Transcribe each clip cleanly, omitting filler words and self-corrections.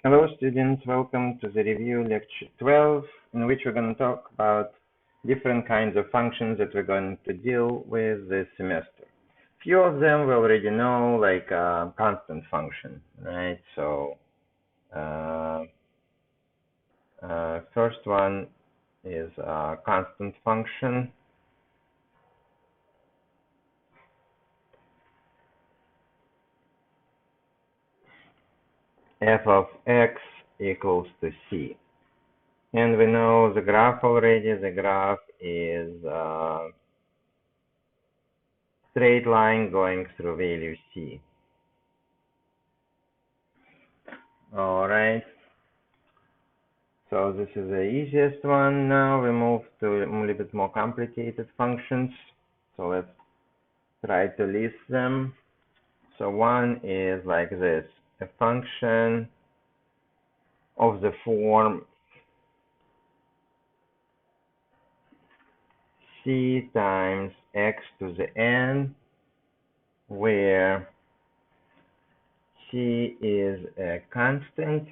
Hello students, welcome to the review lecture 12, in which we're going to talk about different kinds of functions that we're going to deal with this semester. Few of them we already know, like constant function, right? So first one is constant function. F of x equals to c. And we know the graph already. The graph is straight line going through value c. All right. So this is the easiest one. Now we move to a little bit more complicated functions. So let's try to list them. So one is like this: a function of the form c times x to the n, where c is a constant,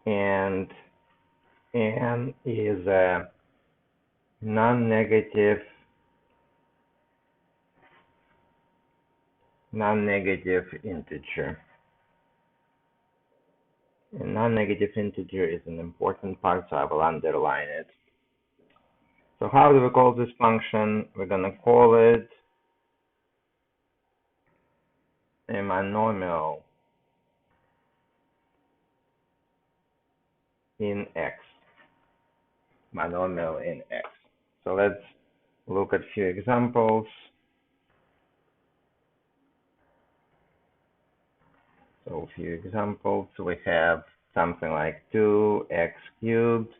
and n is a non-negative integer. A non-negative integer is an important part, so I will underline it. So how do we call this function? We're going to call it a monomial in x. Monomial in x. So let's look at a few examples. So a few examples, we have something like 2x cubed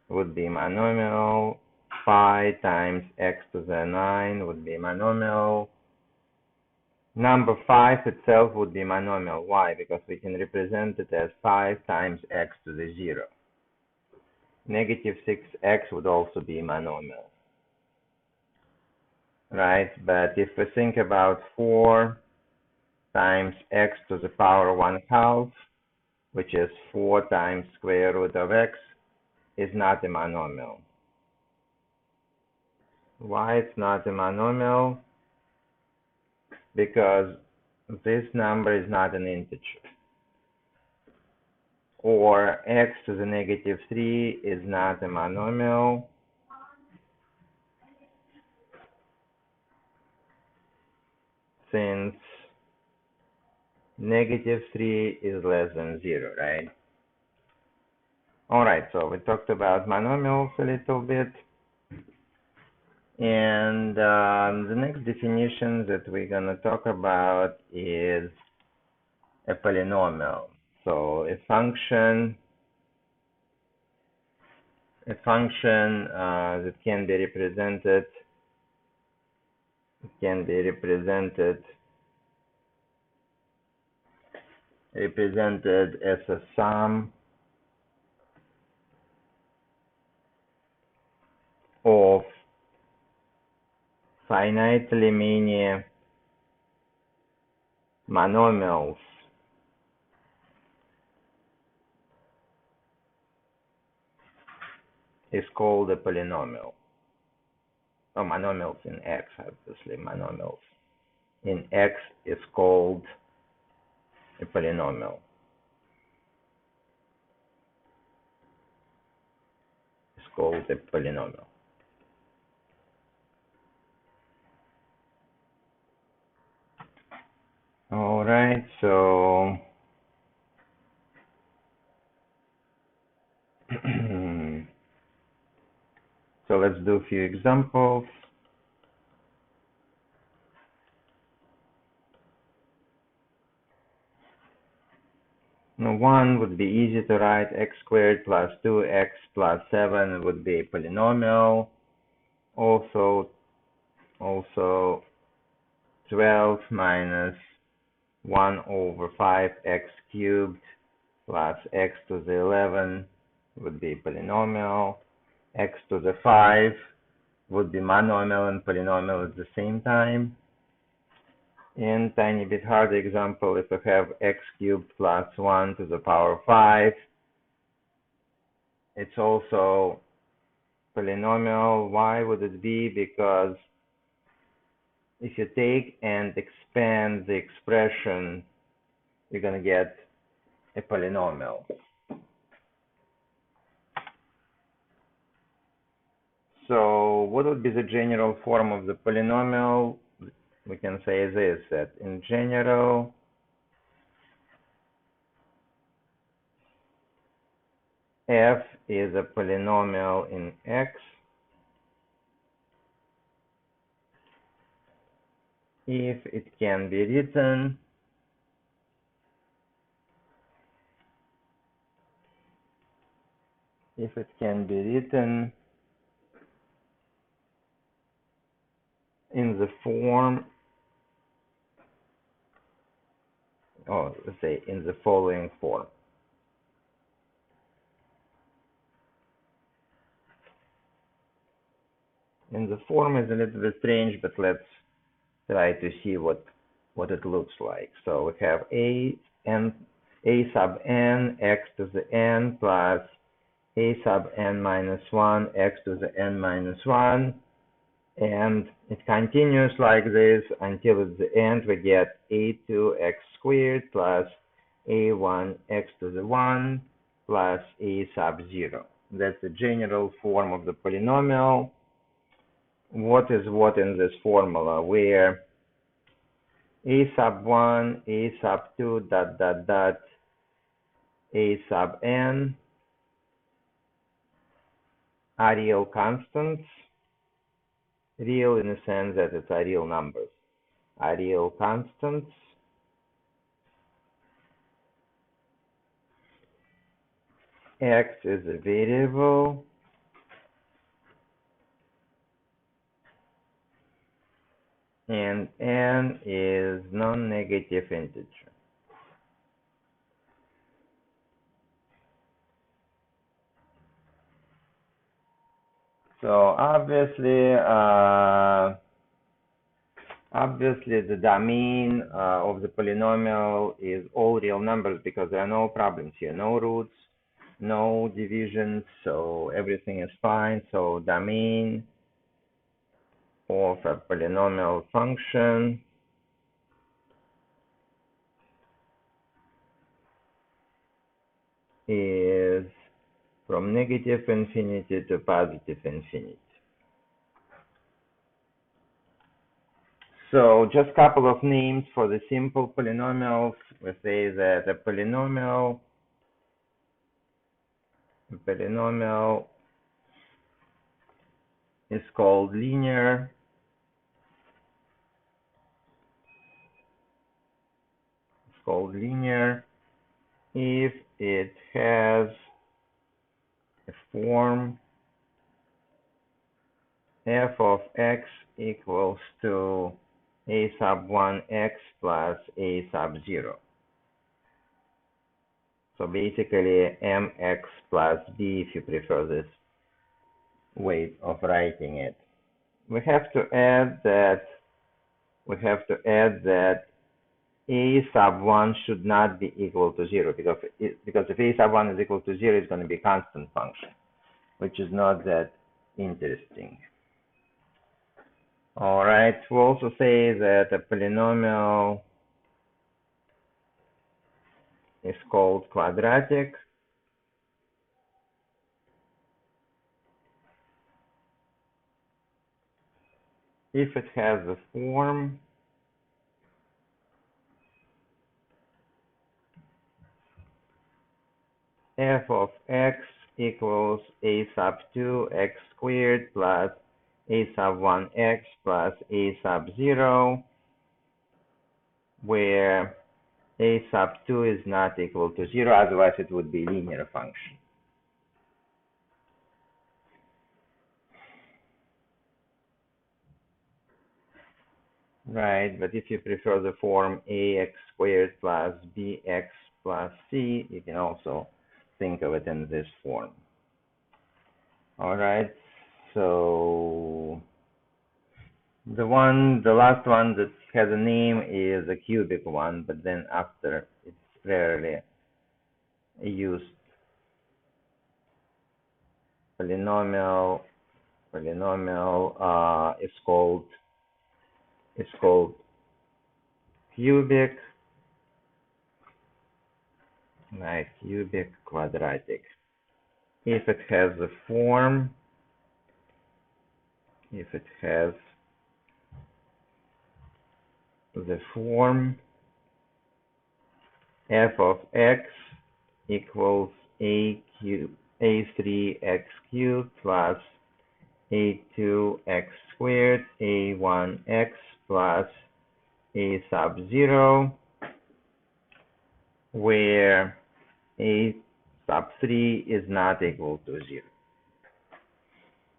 would be monomial. 5 times x to the 9 would be monomial. Number 5 itself would be monomial. Why? Because we can represent it as 5 times x to the 0. Negative 6x would also be monomial. Right? But if we think about 4 times x to the power 1/2, which is 4 times square root of x, is not a monomial. Why it's not a monomial? Because this number is not an integer. Or x to the negative 3 is not a monomial, since negative 3 is less than 0, right? Alright, so we talked about monomials a little bit. And the next definition that we're going to talk about is a polynomial. So a function that can be represented as a sum of finitely many monomials is called a polynomial. Or monomials in x, obviously. Monomials in x is called a polynomial. It's called a polynomial. All right, so so let's do a few examples. Now, one would be easy to write. X squared plus 2x plus 7 would be a polynomial. Also 12 minus 1 over 5x cubed plus x to the 11 would be a polynomial. X to the 5 would be monomial and polynomial at the same time. And tiny bit harder example, if we have x cubed plus 1 to the power 5, it's also polynomial. Why would it be? Because if you take and expand the expression, you're going to get a polynomial. So what would be the general form of the polynomial? We can say this, that in general, f is a polynomial in x if it can be written in the form, or let's say in the following form. And the form is a little bit strange, but let's try to see what it looks like. So we have a sub n x to the n plus a sub n minus 1 x to the n minus 1, and it continues like this until at the end we get a2 x squared plus a1 x to the 1 plus a sub 0. That's the general form of the polynomial. What is what in this formula, where a sub 1, a sub 2, dot, dot, dot, a sub n are real constants, real in the sense that it's are real numbers, are real constants, x is a variable, and n is non-negative integer. So obviously the domain of the polynomial is all real numbers, because there are no problems here, no roots, no divisions, so everything is fine. So domain of a polynomial function is from negative infinity to positive infinity. So just a couple of names for the simple polynomials. We say that a polynomial is called linear. It's called linear if it has a form f of x equals to a sub 1x plus a sub 0. So basically mx plus b, if you prefer this way of writing it. We have to add that a sub 1 should not be equal to 0, because if a sub 1 is equal to 0, it's going to be a constant function, which is not that interesting. All right, we'll also say that a polynomial is called quadratic if it has the form f of x equals a sub 2 x squared plus a sub 1x plus a sub 0, where a sub 2 is not equal to 0, otherwise it would be a linear function. Right, but if you prefer the form ax squared plus bx plus c, you can also think of it in this form. All right, so The last one that has a name is a cubic one, but then after it's rarely used. Polynomial is called cubic, like cubic, quadratic. If it has the form, f of x equals a3x cubed plus a2x squared, a1x plus a sub 0, where a sub 3 is not equal to 0.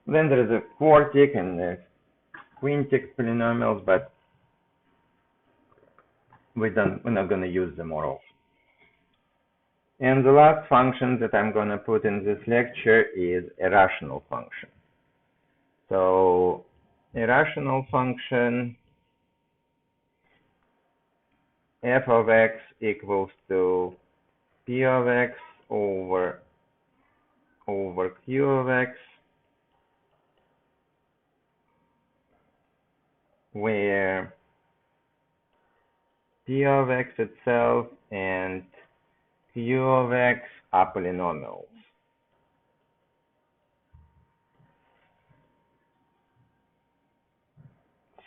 Then there is a quartic and a quintic polynomials, but we're not going to use them more often. And the last function that I'm going to put in this lecture is a rational function. So a rational function, f of x equals to p of x over q of x, where p of x itself and q of x are polynomials.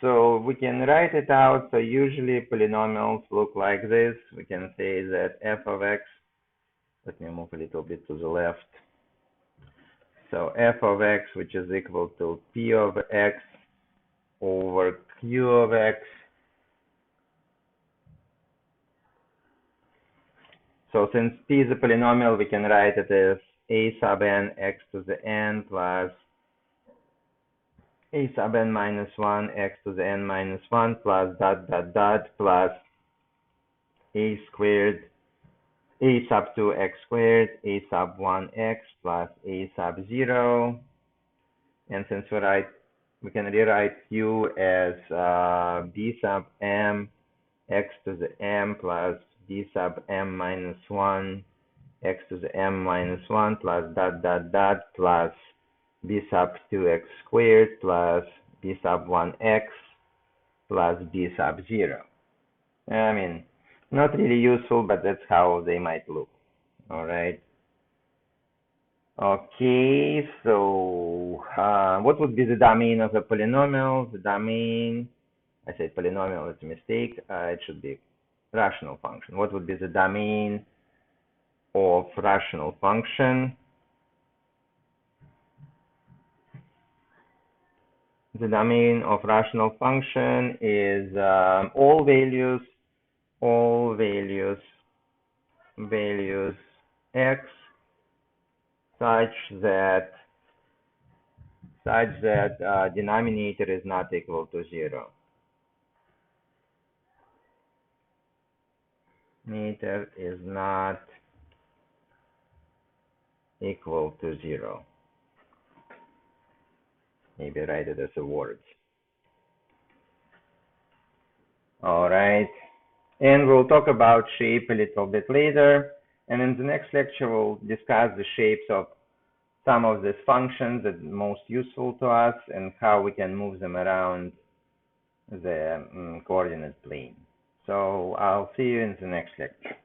So we can write it out. So usually polynomials look like this. We can say that f of x, let me move a little bit to the left. So f of x, which is equal to p of x over q of x. So since p is a polynomial, we can write it as a sub n x to the n plus a sub n minus 1 x to the n minus 1 plus dot dot dot plus a squared a sub 2x squared a sub 1x plus a sub 0. And since we can rewrite q as b sub m x to the m plus b sub m minus 1 x to the m minus 1 plus dot dot dot plus b sub 2x squared plus b sub 1x plus b sub 0. I mean, not really useful, but that's how they might look. All right. Okay, so what would be the domain of a polynomial? The domain, I said polynomial, it's a mistake. It should be rational function. What would be the domain of rational function? The domain of rational function is all values x such that denominator is not equal to 0. Denominator is not equal to 0. Maybe write it as a word. All right. And we'll talk about shape a little bit later. And in the next lecture, we'll discuss the shapes of some of these functions that are most useful to us and how we can move them around the coordinate plane. So I'll see you in the next lecture.